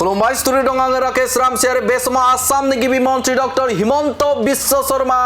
खुलुमबाय स्टुडिअ दं आङो राकेश रामसियारि बे समाव आसामनि गिबि मन्त्रि डक्टर हिमन्त बिश्व शर्मा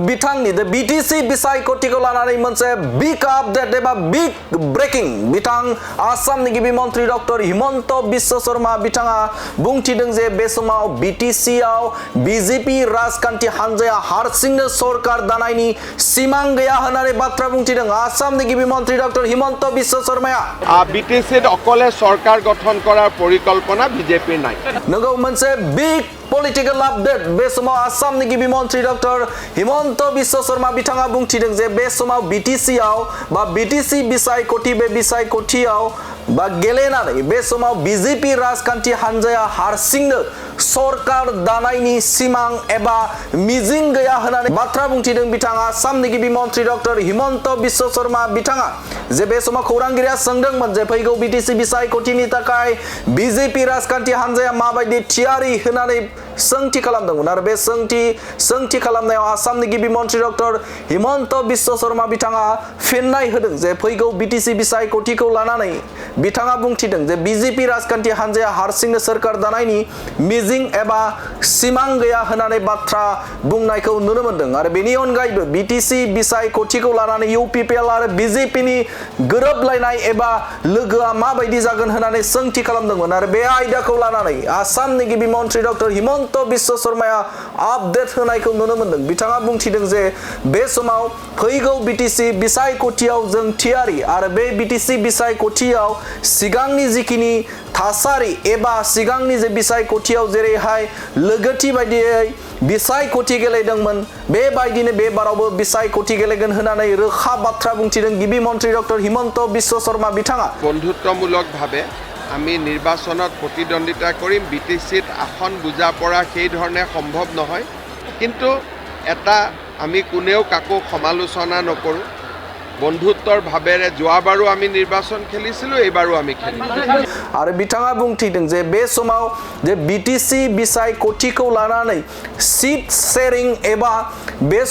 बिथांनि BTC बिसायख'थिखौ लानानै मोनसे बिग आपडेट एबा बिग ब्रेकिं बिथां आसामनि गिबि मन्त्रि डक्टर हिमन्त बिश्व शर्मा बिथाङा बुंथिदों जे बे समाव BTC आव BJP राजखान्थि हान्जाया हारसिंनो सरकार दानायनि सिमां गैया होननानै बाथ्रा बुंथिदों आसामनि गिबि मन्त्रि डक्टर हिमन्त बिश्व शर्माया BTC अकले सरकार गठन करार परिकल्पना BJP নাই नंगौ मोनसे बिग पलिटिकल आपडेट बे समाव आसामनि गिबि मन्त्रि डक्टर हिमन्त बिश्व शर्मा बिथाङा बुंथिदों जे बे समाव BTC आव बा BTC बिसायख'थि बे बिसायख'थियाव बा गेलेनानै बे समाव BJP राजखान्थि हान्जाया हारसिंनो सरकार दानायनि सिमां एबा मिजिं गैया होननानै बाथ्रा बुंथिदों बिथाङा आसामनि गिबि मन्त्रि डक्टर हिमन्त बिश्व शर्मा बिथाङा जे बे समाव खौरांगिरिया सोंदोंमोन जे फैगौ BTC बिसायख'थिनि थाखाय BJP राजखान्थि हान्जाया माबायदि थियारि होननानै सोंथि खालामदोंमोन आरो बे सोंथि खालामनायाव आसामनि गिबि मन्त्रि डक्टर हिमन्त बिश्व शर्मा बिथाङा फिननाय होदों जे फैगौ BTC बिसायख'थिखौ लानानै बिथाङा बुंथिदों जे BJP राजखान्थि हान्जाया हारसिंनो सरकार दानायनि मिजिं एबा सिमां गैया होननानै बाथ्रा बुंनायखौ नुनो मोनदों आरो बेनि अनगायैबो BTC बिसायख'थिखौ लानानै UPPL आरो BJP नि गोरोबलायनाय एबा लोगोआ माबायदि जागोन होननानै सोंथि खालामदोंमोन आरो बे आयदाखौ लानानै आसामनि गिबि मन्त्रि डक्टर हिमन्त बिश्व शर्माया आपडेट होनायखौ नुनो मोनदों बिथाङा बुंथिदों जे बे समाव फैगौ BTC बिसायख'थियाव जों थियारि आरो बे BTC बिसायख'थियाव सिगांनि जिखिनि थासारि एबा सिगांनि जे बिसायख'थियाव जेरैहाय लोगोथि बायदियै बिसायख'थि गेलेदोंमोन बेबायदिनो बे बारावबो बिसायख'थि गेलेगोन होननानै रोखा बाथ्रा बुंथिदों गिबि मन्त्रि डक्टर हिमन्त बिश्व शर्मा बिथाङा बन्धुत्वमूलकभाৱে আমি নিৰ্বাচনত প্ৰতিদ্বন্দ্বিতা কৰিম BTCত আসন বুজা পৰা সেই ধৰণে সম্ভৱ নহয় কিন্তু এটা আমি কোনেও কাকো সমালোচনা নকৰো বন্ধুত্বৰ ভাবেৰে যোৱাবাৰো আমি নিৰ্বাচন খেলিছিলো এইবাৰো আমি খেলিম आरो बिथाङा बुंथिदों जे बे समाव जे BTC बिसायख'थिखौ लानानै सीट शेयरिं एबा बे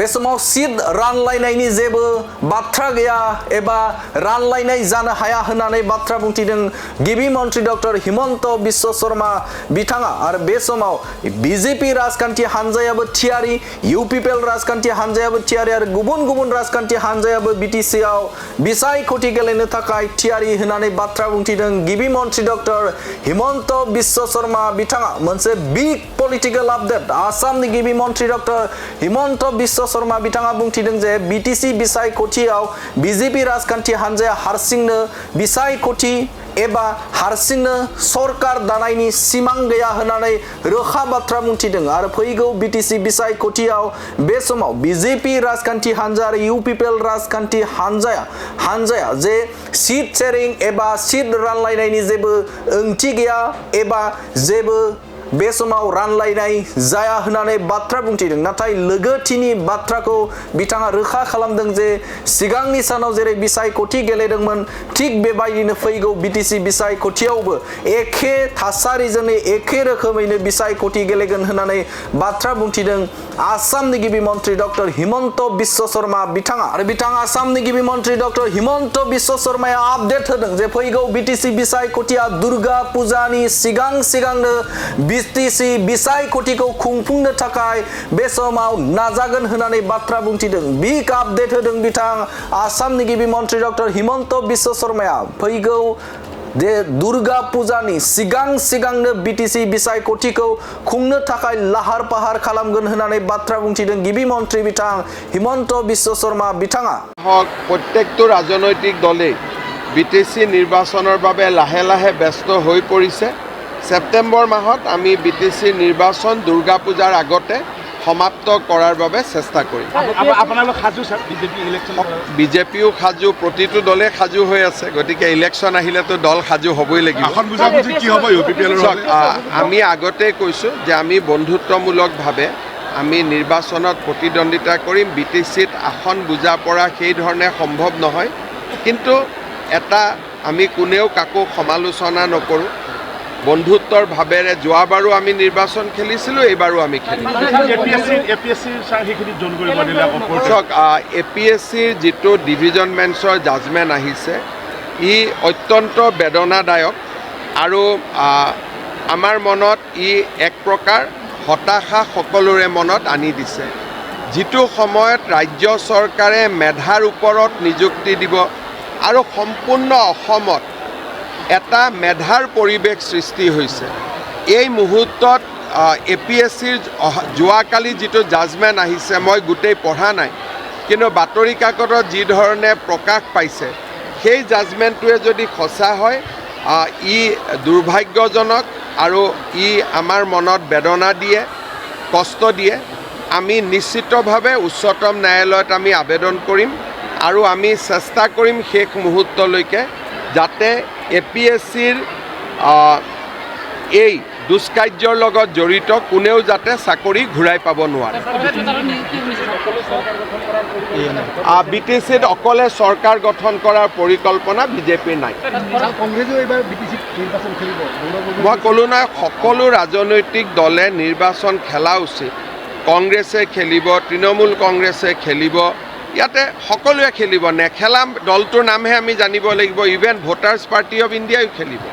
समाव सीट रानलायनायनि जेबो बाथ्रा गैया एबा रानलायनाय जानो हाया होननानै बाथ्रा बुंथिदों गिबि मन्त्रि डक्टर हिमन्त बिश्व शर्मा बिथाङा आरो बे समाव BJP राजखान्थि हान्जायाबो थियारि UPPL राजखान्थि हान्जायाबो थियारि आरो गुबुन राजखान्थि हान्जायाबो BTC आव बिसायख'थि गेलेनो थाखाय थियारि होननानै बाथ्रा बुंथिदों गिबि मन्त्रि डक्टर हिमन्त बिश्व शर्मा बिथाङा मोनसे बिग पलिटिकल आपडेट आसामनि गिबि मन्त्रि डक्टर हिमन्त बिश्व शर्मा बिथाङा बुंथिदों जे BTC बिसायख'थियाव BJP राजखान्थि हान्जाया हारसिंनो बिसायख'थि एबा हारसिंनो सरकार दानायनि सिमां गैया होननानै रोखा बाथ्रा बुंथिदों आरो फैगौ BTC बिसायख'थियाव बे समाव BJP राजखान्थि हान्जा आरो UPPL राजखान्थि हान्जाया जे सीट शेयरिं एबा सीट रानलायनायनि जेबो ओंथि गैया एबा जेबो बे समाव रानलायनाय जाया होननानै बाथ्रा बुंथिदों नाथाय लोगोथिनि बाथ्राखौ बिथाङा रोखा खालामदों जे सिगांनि सानाव जेरै बिसायख'थि गेलेदोंमोन थिग बेबायदिनो फैगौ BTC बिसायख'थियावबो एखे थासारिजों एखे रोखोमैनो बिसायख'थि गेलेगोन होननानै बाथ्रा बुंथिदों आसामनि गिबि मन्त्रि डक्टर हिमन्त बिश्व शर्मा बिथाङा आरो बिथाङा आसामनि गिबि मन्त्रि डक्टर हिमन्त बिश्व शर्माया आपडेट होदों जे फैगौ BTC बिसायख'थिया दुर्गा पुजानि सिगांनो BTC बिसायख'थिखौ खुंफुंनो थाखाय बे समाव नाजागोन होननानै बाथ्रा बुंथिदों बिग आपडेट होदों बिथां आसामनि गिबि मन्त्रि डक्टर हिमन्त बिश्व शर्माया फैगौ जे दुर्गा पुजानि सिगांनो BTC बिसायख'थिखौ खुंनो थाखाय लाहार फाहार खालामगोन होननानै बाथ्रा बुंथिदों गिबि मन्त्रि बिथां हिमन्त बिश्व शर्मा बिथाङा প্ৰত্যেকটো ৰাজনৈতিক দলেই BTC নিৰ্বাচনৰ বাবে লাহে লাহে ব্যস্ত হৈ পৰিছে সেপ্টেম্বৰ মাহত আমি BTC নিৰ্বাচন দুৰ্গা পূজাৰ আগতে সমাপ্ত কৰাৰ বাবে চেষ্টা কৰিম আপোনালোক খাজু স্যাৰ BJPও খাজু প্ৰতিটো দলে খাজু হৈ আছে গতিকে ইলেকশ্যন আহিলেতো দল খাজু হ'বই লাগিব আমি আগতে কৈছো যে আমি বন্ধুত্বমূলকভাৱে আমি নিৰ্বাচনত প্ৰতিদ্বন্দ্বিতা কৰিম BTCত আসন বুজা পৰা সেই ধৰণে সম্ভৱ নহয় কিন্তু এটা আমি কোনেও কাকো সমালোচনা নকৰো বন্ধুত্বৰ ভাবেৰে যোৱাবাৰো আমি নিৰ্বাচন খেলিছিলো এইবাৰো আমি খেলিম APSCৰ যিটো ডিভিজন বেঞ্চৰ জাজমেণ্ট আহিছে ই অত্যন্ত বেদনাদায়ক আৰু আমাৰ মনত ই এক প্ৰকাৰ হতাশা সকলোৰে মনত আনি দিছে। যিটো সময়ত ৰাজ্য চৰকাৰে মেধাৰ ওপৰত নিযুক্তি দিব আৰু সম্পূৰ্ণ অসমত এটা মেধাৰ পৰিৱেশ সৃষ্টি হৈছে, এই মুহূৰ্তত APSCৰ যোৱাকালি যিটো জাজমেণ্ট আহিছে, মই গোটেই পঢ়া নাই, কিন্তু বাতৰি কাকতত যি ধৰণে প্ৰকাশ পাইছে, সেই জাজমেণ্টটোৱে যদি সঁচা হয়, ই দুৰ্ভাগ্যজনক আৰু ই আমাৰ মনত বেদনা দিয়ে, কষ্ট দিয়ে। আমি নিশ্চিতভাৱে উচ্চতম ন্যায়ালয়ত আমি আবেদন কৰিম আৰু আমি চেষ্টা কৰিম শেষ মুহূৰ্তলৈকে যাতে APSCৰ এই দুষ্কাৰ্যৰ লগত জড়িত কোনেও যাতে চাকৰি ঘূৰাই পাব নোৱাৰে। BTCত অকলে চৰকাৰ গঠন কৰাৰ পৰিকল্পনা বিজেপিৰ নাই। মই ক'লো নহয়, সকলো ৰাজনৈতিক দলে নিৰ্বাচন খেলা উচিত। কংগ্ৰেছে খেলিব, তৃণমূল কংগ্ৰেছে খেলিব, ইয়াতে সকলোৱে খেলিব। নেখেলা দলটোৰ নামহে আমি জানিব লাগিব। ইভেন ভোটাৰ্ছ পাৰ্টি অফ ইণ্ডিয়াও খেলিব।